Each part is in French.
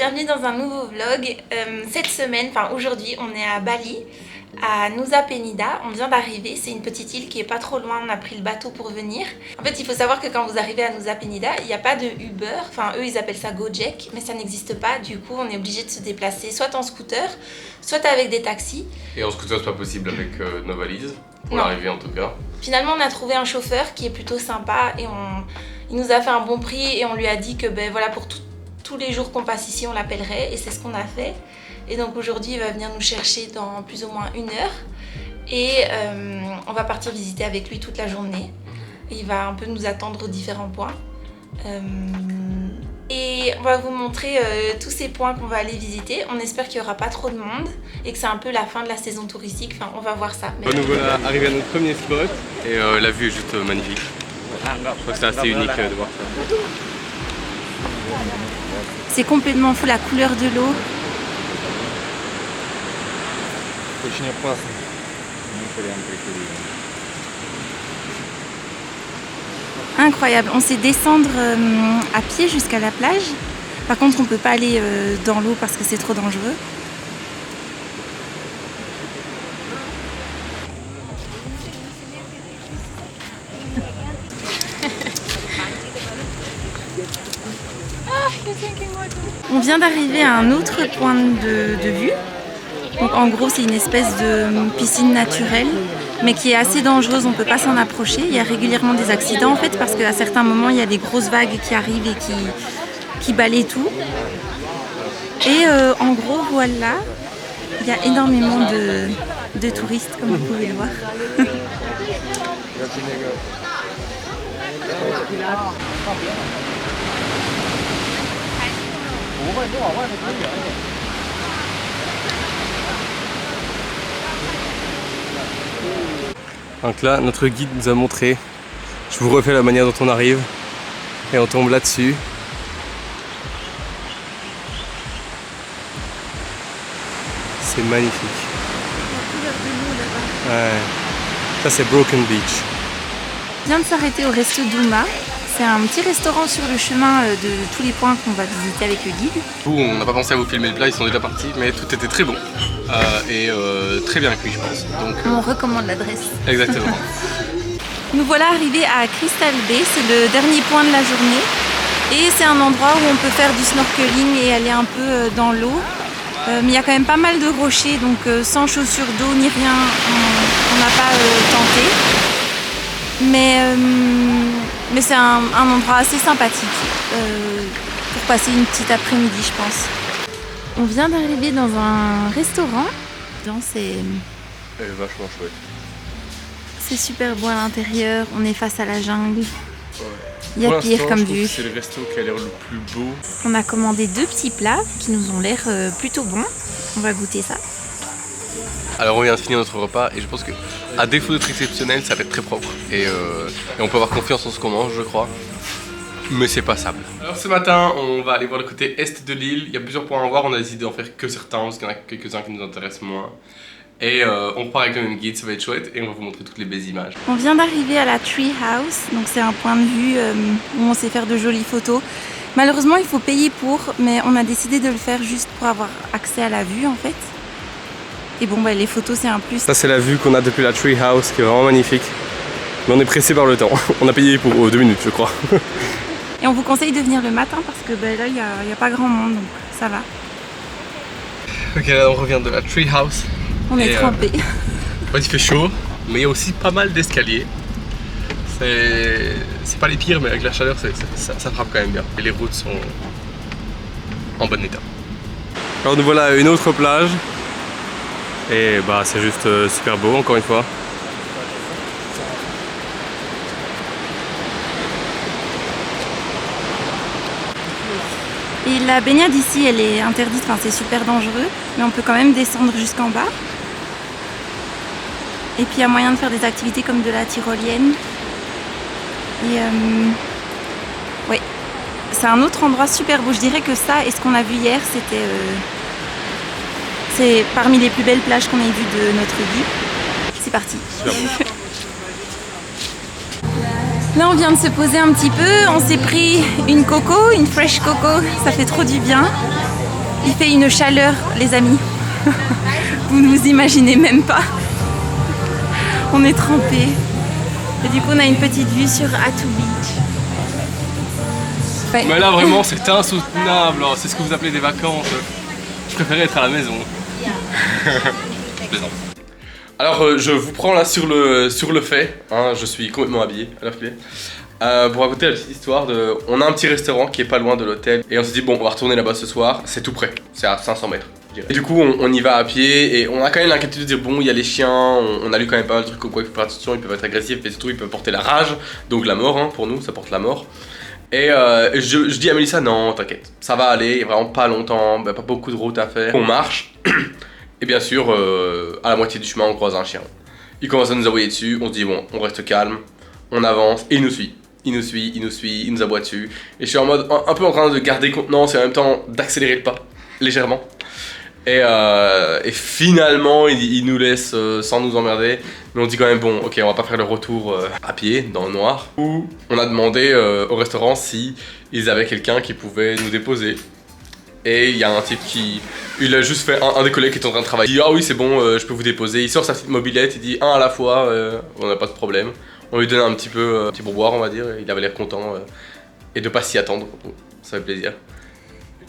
bienvenue dans un nouveau vlog. Cette semaine, enfin aujourd'hui, on est à Bali, à Nusa Penida. On vient d'arriver, c'est une petite île qui est pas trop loin, on a pris le bateau pour venir. En fait, il faut savoir que quand vous arrivez à Nusa Penida, il n'y a pas de Uber, enfin eux ils appellent ça Gojek, mais ça n'existe pas. Du coup, on est obligé de se déplacer soit en scooter, soit avec des taxis. Et en scooter, c'est pas possible avec nos valises, pour Non. l'arrivée en tout cas. Finalement, on a trouvé un chauffeur qui est plutôt sympa et il nous a fait un bon prix et on lui a dit que ben voilà, pour tous les jours qu'on passe ici, on l'appellerait et c'est ce qu'on a fait. Et donc aujourd'hui, il va venir nous chercher dans plus ou moins 1 heure et on va partir visiter avec lui toute la journée. Et il va un peu nous attendre aux différents points. Et on va vous montrer tous ces points qu'on va aller visiter. On espère qu'il n'y aura pas trop de monde et que c'est un peu la fin de la saison touristique. Enfin, on va voir ça. Mais... Nous voilà arrivés à notre premier spot et la vue est juste magnifique. Je crois que c'est assez unique de voir ça. C'est complètement fou la couleur de l'eau. Incroyable, on sait descendre à pied jusqu'à la plage. Par contre, on ne peut pas aller dans l'eau parce que c'est trop dangereux. On vient d'arriver à un autre point de vue. Donc, en gros, c'est une espèce de piscine naturelle, mais qui est assez dangereuse, on ne peut pas s'en approcher. Il y a régulièrement des accidents en fait, parce qu'à certains moments, il y a des grosses vagues qui arrivent et qui balayent tout. Et en gros, voilà, il y a énormément de touristes, comme vous pouvez le voir. Donc là, notre guide nous a montré, je vous refais la manière dont on arrive et on tombe là-dessus. C'est magnifique. Ouais. Ça c'est Broken Beach. On vient de s'arrêter au Resto Douma. C'est un petit restaurant sur le chemin de tous les points qu'on va visiter avec le guide. On n'a pas pensé à vous filmer le plat, ils sont déjà partis, mais tout était très bon et très bien cuit je pense. Donc, On recommande l'adresse. Exactement. Nous voilà arrivés à Crystal Bay, c'est le dernier point de la journée. Et c'est un endroit où on peut faire du snorkeling et aller un peu dans l'eau. Mais il y a quand même pas mal de rochers, donc sans chaussures d'eau ni rien, on n'a pas tenté. Mais c'est un endroit assez sympathique pour passer une petite après-midi, je pense. On vient d'arriver dans un restaurant. C'est vachement chouette. C'est super beau à l'intérieur, on est face à la jungle. Ouais. Il y a pire comme vue. C'est le resto qui a l'air le plus beau. On a commandé 2 petits plats qui nous ont l'air plutôt bons. On va goûter ça. Alors on vient de finir notre repas et je pense que à défaut d'être exceptionnel, ça va être très propre et on peut avoir confiance en ce qu'on mange, je crois. Mais c'est passable. Alors ce matin, on va aller voir le côté est de l'île. Il y a plusieurs points à voir, on a décidé d'en faire que certains parce qu'il y en a quelques-uns qui nous intéressent moins. Et on part avec le même guide, ça va être chouette et on va vous montrer toutes les belles images. On vient d'arriver à la Tree House, donc c'est un point de vue où on sait faire de jolies photos. Malheureusement, il faut payer pour, mais on a décidé de le faire juste pour avoir accès à la vue en fait. Et bon, bah, les photos c'est un plus. Ça c'est la vue qu'on a depuis la Tree House qui est vraiment magnifique. Mais on est pressé par le temps. On a payé pour 2 minutes je crois. Et on vous conseille de venir le matin parce que bah, là il n'y a pas grand monde, donc ça va. Ok, là on revient de la Tree House. On est trempés. Il fait chaud, mais il y a aussi pas mal d'escaliers. C'est pas les pires, mais avec la chaleur ça frappe quand même bien. Et les routes sont en bon état. Alors nous voilà à une autre plage. Et bah c'est juste super beau encore une fois. Et la baignade ici elle est interdite, enfin c'est super dangereux, mais on peut quand même descendre jusqu'en bas. Et puis il y a moyen de faire des activités comme de la tyrolienne. Et ouais, c'est un autre endroit super beau. Je dirais que ça et ce qu'on a vu hier, c'est parmi les plus belles plages qu'on ait vues de notre vie. C'est parti. Là, on vient de se poser un petit peu. On s'est pris une coco, une fresh coco. Ça fait trop du bien. Il fait une chaleur, les amis. Vous ne vous imaginez même pas. On est trempés. Et du coup, on a une petite vue sur Attu Beach. Ouais. Mais là, vraiment, c'est insoutenable. C'est ce que vous appelez des vacances. Je préférais être à la maison. Je plaisante. Alors, je vous prends là sur le fait. Hein, je suis complètement habillé à l'heure qu'il est. Pour raconter la petite histoire de... On a un petit restaurant qui est pas loin de l'hôtel. Et on s'est dit, bon, on va retourner là-bas ce soir. C'est tout près. C'est à 500 mètres. Et du coup, on y va à pied et on a quand même l'inquiétude de dire bon, il y a les chiens, on a lu quand même pas mal de trucs comme quoi il faut faire attention, ils peuvent être agressifs et surtout ils peuvent porter la rage, donc la mort, hein, pour nous, ça porte la mort. Et je dis à Mélissa, non, t'inquiète, ça va aller, il y a vraiment pas longtemps, pas beaucoup de route à faire. On marche, et bien sûr, à la moitié du chemin, on croise un chien. Il commence à nous aboyer dessus, on se dit bon, on reste calme, on avance, et il nous suit. Il nous aboie dessus. Et je suis en mode un peu en train de garder contenance et en même temps d'accélérer le pas, légèrement. Et finalement, il nous laisse sans nous emmerder. Mais on dit quand même, bon, ok, on va pas faire le retour à pied, dans le noir. Ou on a demandé au restaurant si ils avaient quelqu'un qui pouvait nous déposer. Et il y a un type qui... Il a juste fait un des collègues qui est en train de travailler. Il dit, ah oui, c'est bon, je peux vous déposer. Il sort sa petite mobilette, il dit un à la fois, on n'a pas de problème. On lui donne un petit peu, petit pourboire, on va dire. Il avait l'air content et de pas s'y attendre. Ça fait plaisir.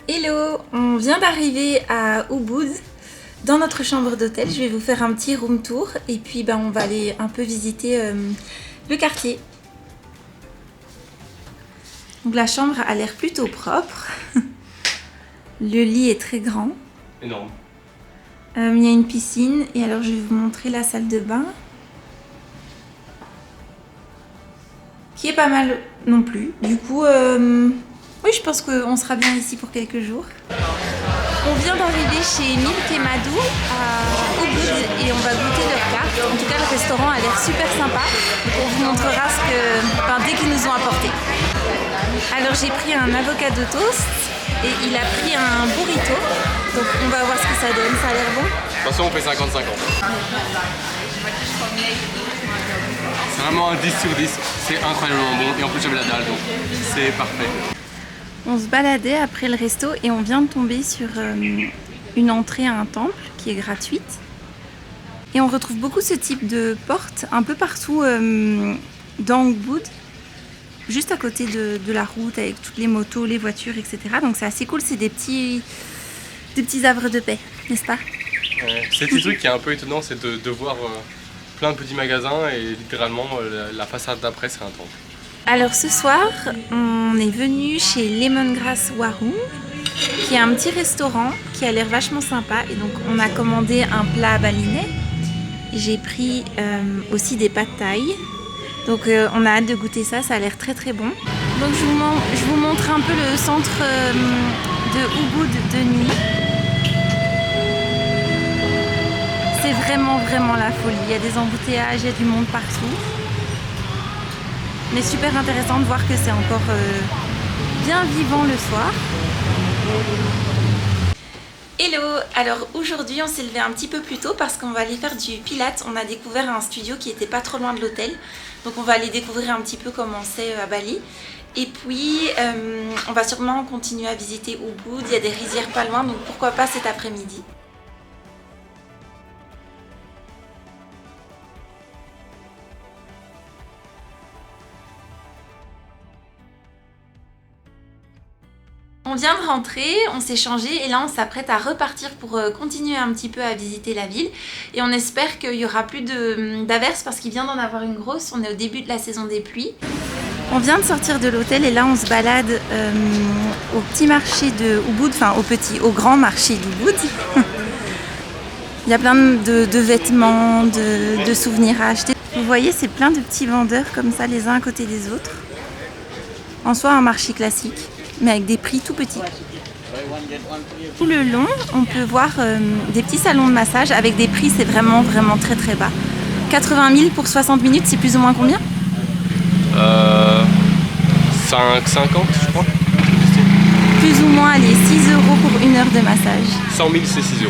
Hello, on vient d'arriver à Ubud, dans notre chambre d'hôtel. Je vais vous faire un petit room tour et puis on va aller un peu visiter le quartier. Donc la chambre a l'air plutôt propre. Le lit est très grand. Énorme. Il y a une piscine et alors je vais vous montrer la salle de bain. Qui est pas mal non plus. Du coup... oui, je pense qu'on sera bien ici pour quelques jours. On vient d'arriver chez Milk et Madou à Ubud et on va goûter leur carte. En tout cas, le restaurant a l'air super sympa. Donc on vous montrera dès qu'ils nous ont apporté. Alors j'ai pris un avocado toast et il a pris un burrito. Donc on va voir ce que ça donne. Ça a l'air bon. De toute façon, on fait 50-50. C'est vraiment un 10 sur 10. C'est incroyablement bon et en plus j'avais la dalle donc c'est parfait. On se baladait après le resto et on vient de tomber sur une entrée à un temple qui est gratuite. Et on retrouve beaucoup ce type de porte un peu partout dans Ubud, juste à côté de la route avec toutes les motos, les voitures, etc. Donc c'est assez cool, c'est des petits havres de paix, n'est-ce pas? Ouais. C'est un truc qui est un peu étonnant, c'est de voir plein de petits magasins et littéralement la façade d'après c'est un temple. Alors ce soir, on est venu chez Lemongrass Warung, qui est un petit restaurant qui a l'air vachement sympa. Et donc on a commandé un plat balinais. J'ai pris aussi des pad thai. Donc on a hâte de goûter ça, ça a l'air très très bon. Donc je vous montre un peu le centre de Ubud de nuit. C'est vraiment la folie. Il y a des embouteillages, il y a du monde partout. Mais super intéressant de voir que c'est encore bien vivant le soir. Hello! Alors aujourd'hui on s'est levé un petit peu plus tôt parce qu'on va aller faire du pilates. On a découvert un studio qui était pas trop loin de l'hôtel. Donc on va aller découvrir un petit peu comment c'est à Bali. Et puis on va sûrement continuer à visiter Ubud. Il y a des rizières pas loin, donc pourquoi pas cet après-midi. On vient de rentrer, on s'est changé et là on s'apprête à repartir pour continuer un petit peu à visiter la ville. Et on espère qu'il n'y aura plus d'averses parce qu'il vient d'en avoir une grosse. On est au début de la saison des pluies. On vient de sortir de l'hôtel et là on se balade au petit marché de Ubud, enfin au grand marché d'Ubud. Il y a plein de vêtements, de souvenirs à acheter. Vous voyez, c'est plein de petits vendeurs comme ça les uns à côté des autres. En soi un marché classique, mais avec des prix tout petits. Tout le long, on peut voir des petits salons de massage avec des prix, c'est vraiment très bas. 80 000 pour 60 minutes, c'est plus ou moins combien? 5,50 je crois. Plus ou moins, allez, 6 € pour une heure de massage. 100 000 c'est 6 €.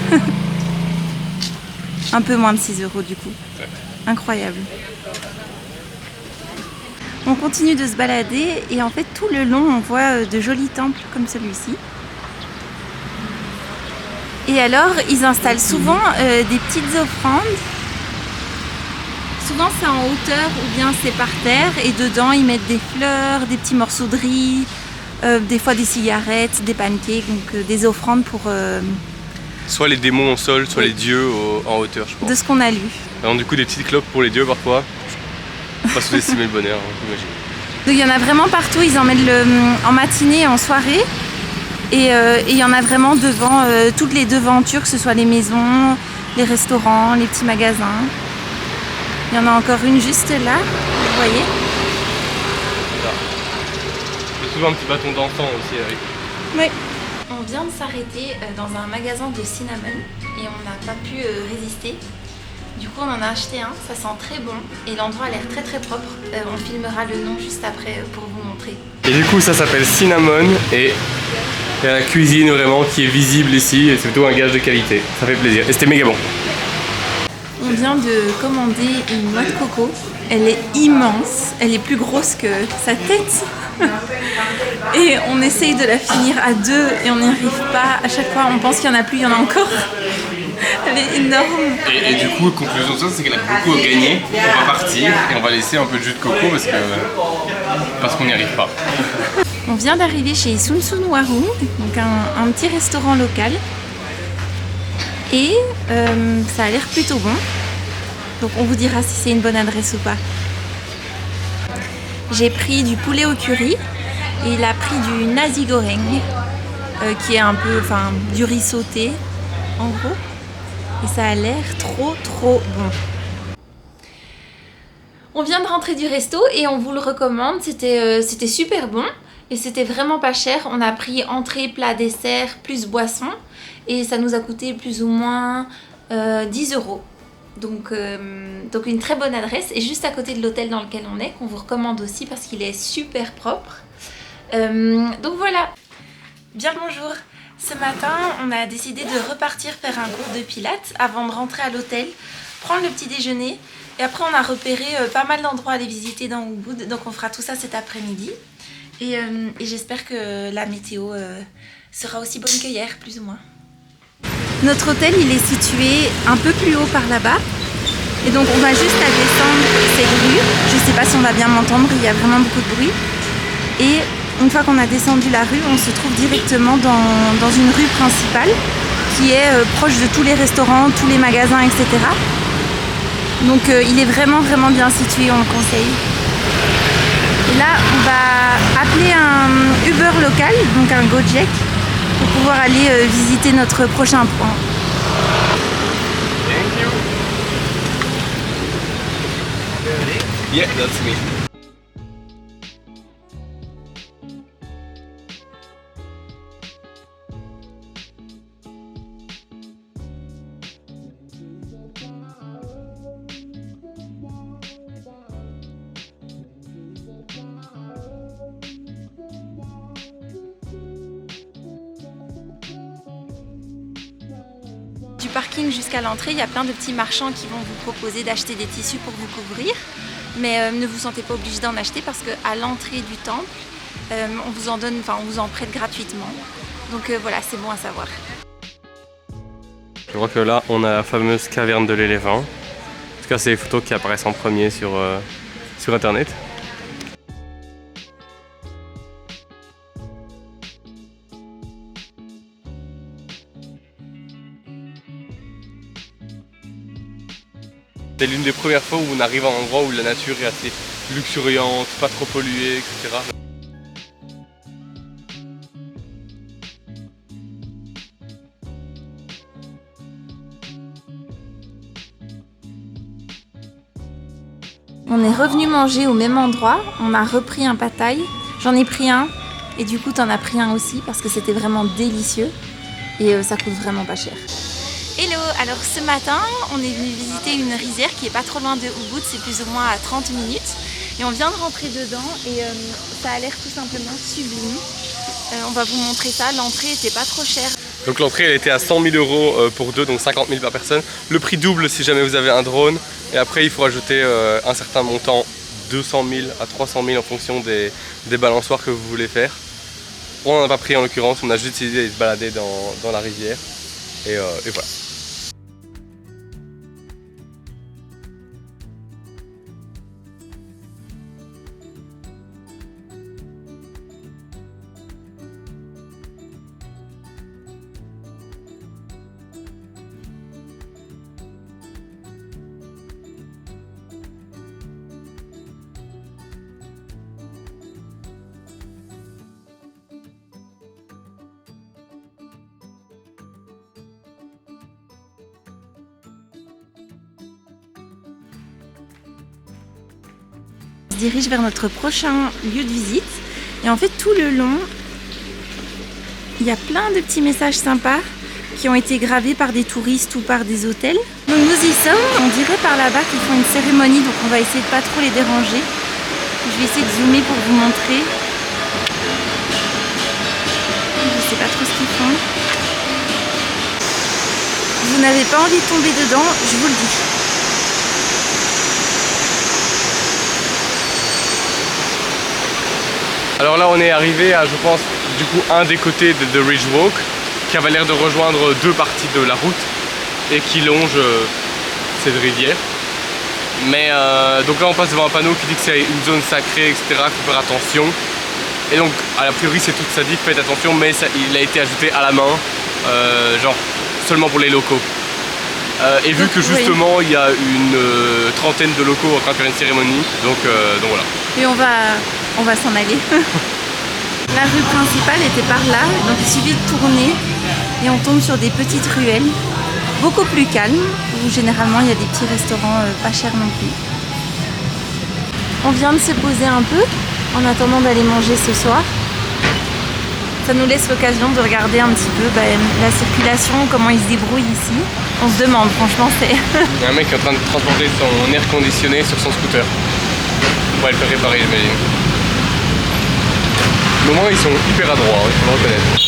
Un peu moins de 6 € du coup. Ouais. Incroyable. On continue de se balader et en fait tout le long on voit de jolis temples comme celui-ci. Et alors, ils installent souvent des petites offrandes. Souvent c'est en hauteur ou bien c'est par terre et dedans ils mettent des fleurs, des petits morceaux de riz, des fois des cigarettes, des pancakes, donc des offrandes pour... soit les démons au sol, soit les dieux en hauteur, je pense. De ce qu'on a lu. Alors du coup des petites clopes pour les dieux parfois. Pas sous-estimer le bonheur, j'imagine. Donc il y en a vraiment partout, ils en mettent en matinée et en soirée. Et il y en a vraiment devant toutes les devantures, que ce soit les maisons, les restaurants, les petits magasins. Il y en a encore une juste là, vous voyez. Là. Il y a souvent un petit bâton d'enfant aussi avec. Oui. On vient de s'arrêter dans un magasin de cinnamon et on n'a pas pu résister. Du coup on en a acheté un, ça sent très bon et l'endroit a l'air très très propre. On filmera le nom juste après pour vous montrer. Et du coup ça s'appelle Cinnamon et il y a la cuisine vraiment qui est visible ici et c'est plutôt un gage de qualité. Ça fait plaisir et c'était méga bon. On vient de commander une noix de coco. Elle est immense, elle est plus grosse que sa tête. Et on essaye de la finir à deux et on n'y arrive pas. À chaque fois, on pense qu'il y en a plus, il y en a encore. Elle est énorme. Et du coup, conclusion de ça, c'est qu'elle a beaucoup gagné. On va partir et on va laisser un peu de jus de coco parce qu'on n'y arrive pas. On vient d'arriver chez Sun Sun Warung, donc un petit restaurant local. Et ça a l'air plutôt bon. Donc on vous dira si c'est une bonne adresse ou pas. J'ai pris du poulet au curry et il a pris du nasi goreng qui est un peu, enfin, du riz sauté en gros. Et ça a l'air trop bon. On vient de rentrer du resto et on vous le recommande. C'était super bon et c'était vraiment pas cher. On a pris entrée, plat, dessert plus boisson. Et ça nous a coûté plus ou moins 10 €. Donc une très bonne adresse et juste à côté de l'hôtel dans lequel on est, qu'on vous recommande aussi parce qu'il est super propre. Donc voilà. Bien le bonjour. Ce matin, on a décidé de repartir faire un cours de pilates avant de rentrer à l'hôtel, prendre le petit déjeuner et après on a repéré pas mal d'endroits à aller visiter dans Ubud. Donc on fera tout ça cet après-midi et j'espère que la météo sera aussi bonne que hier, plus ou moins. Notre hôtel il est situé un peu plus haut par là-bas et donc on va juste à descendre cette rue. Je sais pas si on va bien m'entendre, il y a vraiment beaucoup de bruit. Et une fois qu'on a descendu la rue, on se trouve directement dans une rue principale qui est proche de tous les restaurants, tous les magasins, etc. Donc il est vraiment bien situé, on le conseille. Et là on va appeler un Uber local, donc un Gojek, pour pouvoir aller visiter notre prochain point. Thank you. Yeah, that's me. Du parking jusqu'à l'entrée, il y a plein de petits marchands qui vont vous proposer d'acheter des tissus pour vous couvrir. Mais ne vous sentez pas obligé d'en acheter parce qu'à l'entrée du temple, on vous en donne, enfin on vous en prête gratuitement. Donc voilà, c'est bon à savoir. Je crois que là, on a la fameuse caverne de l'éléphant. En tout cas, c'est les photos qui apparaissent en premier sur internet. C'est l'une des premières fois où on arrive à un endroit où la nature est assez luxuriante, pas trop polluée, etc. On est revenu manger au même endroit, on a repris un pad thai, j'en ai pris un et du coup t'en as pris un aussi parce que c'était vraiment délicieux et ça coûte vraiment pas cher. Hello, alors ce matin on est venu visiter une rizière qui est pas trop loin de Ubud, c'est plus ou moins à 30 minutes et on vient de rentrer dedans et ça a l'air tout simplement sublime. On va vous montrer ça, l'entrée était pas trop chère. Donc l'entrée elle était à 100 000 € pour deux, donc 50 000 par personne. Le prix double si jamais vous avez un drone et après il faut rajouter un certain montant, 200 000 à 300 000 en fonction des balançoires que vous voulez faire. On n'en a pas pris en l'occurrence, on a juste décidé d'aller se balader dans la rivière. Et voilà. On se dirige vers notre prochain lieu de visite et en fait tout le long il y a plein de petits messages sympas qui ont été gravés par des touristes ou par des hôtels. Donc nous y sommes, on dirait par là-bas qu'ils font une cérémonie, donc on va essayer de pas trop les déranger. Je vais essayer de zoomer pour vous montrer. Je sais pas trop ce qu'ils font. Vous n'avez pas envie de tomber dedans, je vous le dis. Alors là on est arrivé à, je pense, du coup un des côtés de Ridge Walk qui avait l'air de rejoindre deux parties de la route et qui longe cette rivière. Mais donc là on passe devant un panneau qui dit que c'est une zone sacrée, etc. qu'il faut faire attention. Et donc a priori c'est tout ça dit, faites attention, mais ça, il a été ajouté à la main, genre seulement pour les locaux. Et vu que justement il y a une trentaine de locaux en train de faire une cérémonie, donc voilà. Et on va s'en aller. La rue principale était par là, donc il suffit de tourner et on tombe sur des petites ruelles, beaucoup plus calmes, où généralement il y a des petits restaurants pas chers non plus. On vient de se poser un peu en attendant d'aller manger ce soir. Ça nous laisse l'occasion de regarder un petit peu la circulation, comment ils se débrouillent ici. On se demande, franchement, c'est... Il y a un mec qui est en train de transporter son air conditionné sur son scooter. On va le faire réparer, j'imagine. Au moment, ils sont hyper adroits, il faut le reconnaître.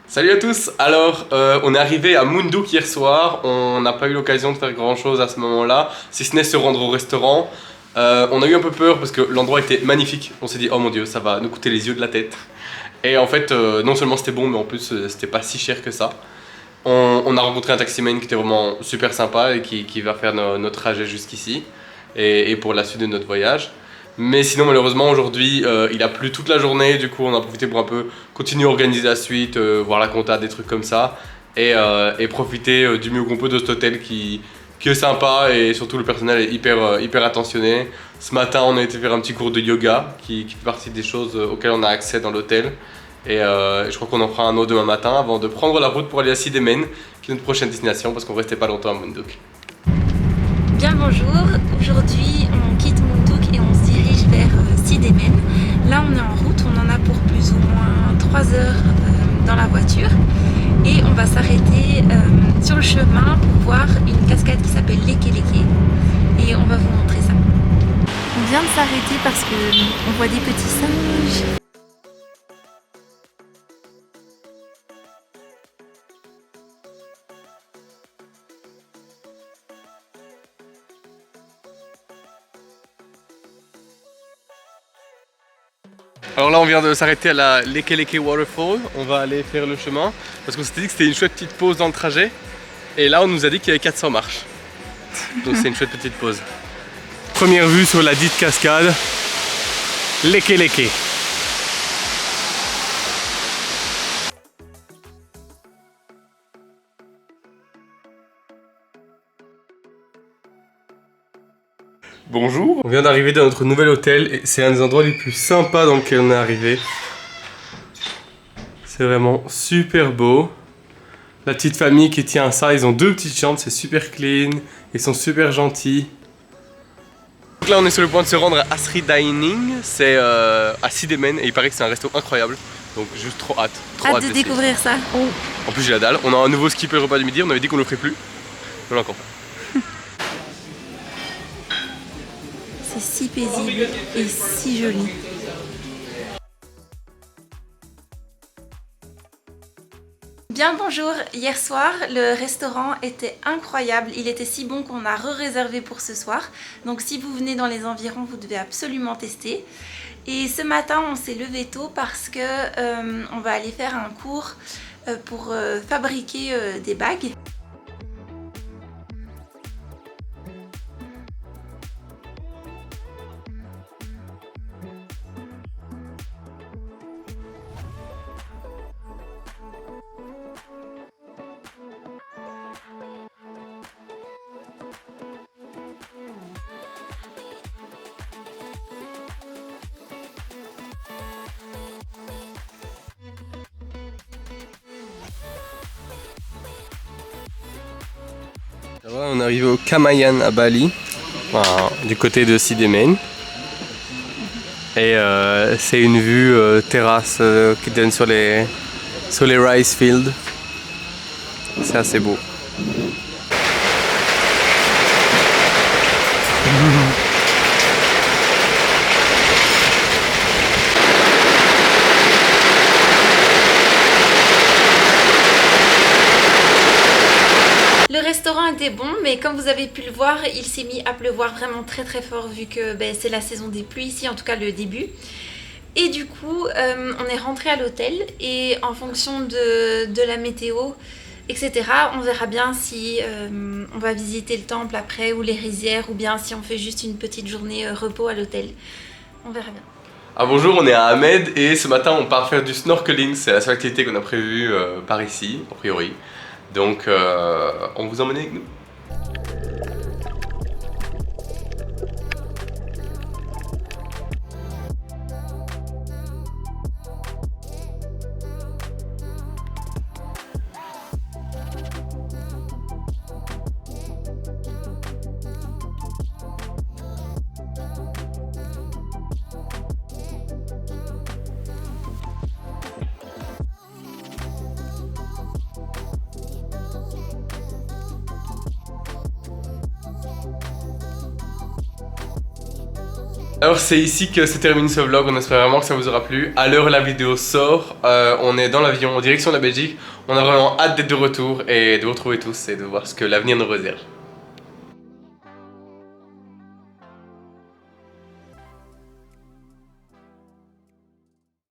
Salut à tous, alors on est arrivé à Munduk hier soir, on n'a pas eu l'occasion de faire grand chose à ce moment-là, si ce n'est se rendre au restaurant. On a eu un peu peur parce que l'endroit était magnifique, on s'est dit oh mon dieu ça va nous coûter les yeux de la tête. Et en fait non seulement c'était bon mais en plus c'était pas si cher que ça. On a rencontré un taximan qui était vraiment super sympa et qui va faire notre trajet jusqu'ici et pour la suite de notre voyage. Mais sinon malheureusement aujourd'hui il a plu toute la journée, du coup on a profité pour un peu continuer à organiser la suite, voir la compta, des trucs comme ça et profiter du mieux qu'on peut de cet hôtel qui est sympa et surtout le personnel est hyper attentionné. Ce matin on a été faire un petit cours de yoga qui fait partie des choses auxquelles on a accès dans l'hôtel et je crois qu'on en fera un autre demain matin avant de prendre la route pour aller à Sidemen qui est notre prochaine destination parce qu'on restait pas longtemps à Munduk. Bien bonjour, aujourd'hui on quitte Munduk et on se dirige vers Sidemen. Là on est en route, on en a pour plus ou moins 3 heures dans la voiture et on va s'arrêter sur le chemin pour voir une cascade qui s'appelle Leke Leke et on va vous montrer ça. On vient de s'arrêter parce qu'on voit des petits singes. Alors là on vient de s'arrêter à la Leke Leke Waterfall, on va aller faire le chemin parce qu'on s'était dit que c'était une chouette petite pause dans le trajet et là on nous a dit qu'il y avait 400 marches, donc c'est une chouette petite pause. Première vue sur la dite cascade Leke Leke. Bonjour, on vient d'arriver dans notre nouvel hôtel et c'est un des endroits les plus sympas dans lequel on est arrivé. C'est vraiment super beau. La petite famille qui tient ça, ils ont 2 petites chambres, c'est super clean, ils sont super gentils. Donc là on est sur le point de se rendre à Asri Dining, c'est à Sidemen et il paraît que c'est un resto incroyable. Donc juste trop hâte. Hâte de découvrir ça. En plus j'ai la dalle, on a un nouveau skipper le repas du midi, on avait dit qu'on le ferait plus. On l'a encore. C'est si paisible et si joli. Bien bonjour, hier soir le restaurant était incroyable, il était si bon qu'on a réservé pour ce soir. Donc si vous venez dans les environs, vous devez absolument tester. Et ce matin on s'est levé tôt parce que on va aller faire un cours pour fabriquer des bagues. On est arrivé au Kamayan à Bali, enfin, du côté de Sidemen. Et c'est une vue terrasse qui donne sur les rice fields. C'est assez beau. Le restaurant était bon, mais comme vous avez pu le voir, il s'est mis à pleuvoir vraiment très fort vu que c'est la saison des pluies ici, en tout cas le début. Et du coup, on est rentré à l'hôtel et en fonction de la météo, etc., on verra bien si on va visiter le temple après ou les rizières ou bien si on fait juste une petite journée repos à l'hôtel. On verra bien. Ah bonjour, on est à Ahmed et ce matin on part faire du snorkeling, c'est la seule activité qu'on a prévue par ici, a priori. Donc on vous emmène avec nous. Alors c'est ici que se termine ce vlog, on espère vraiment que ça vous aura plu. À l'heure où la vidéo sort, on est dans l'avion en direction de la Belgique. On a vraiment hâte d'être de retour et de vous retrouver tous et de voir ce que l'avenir nous réserve.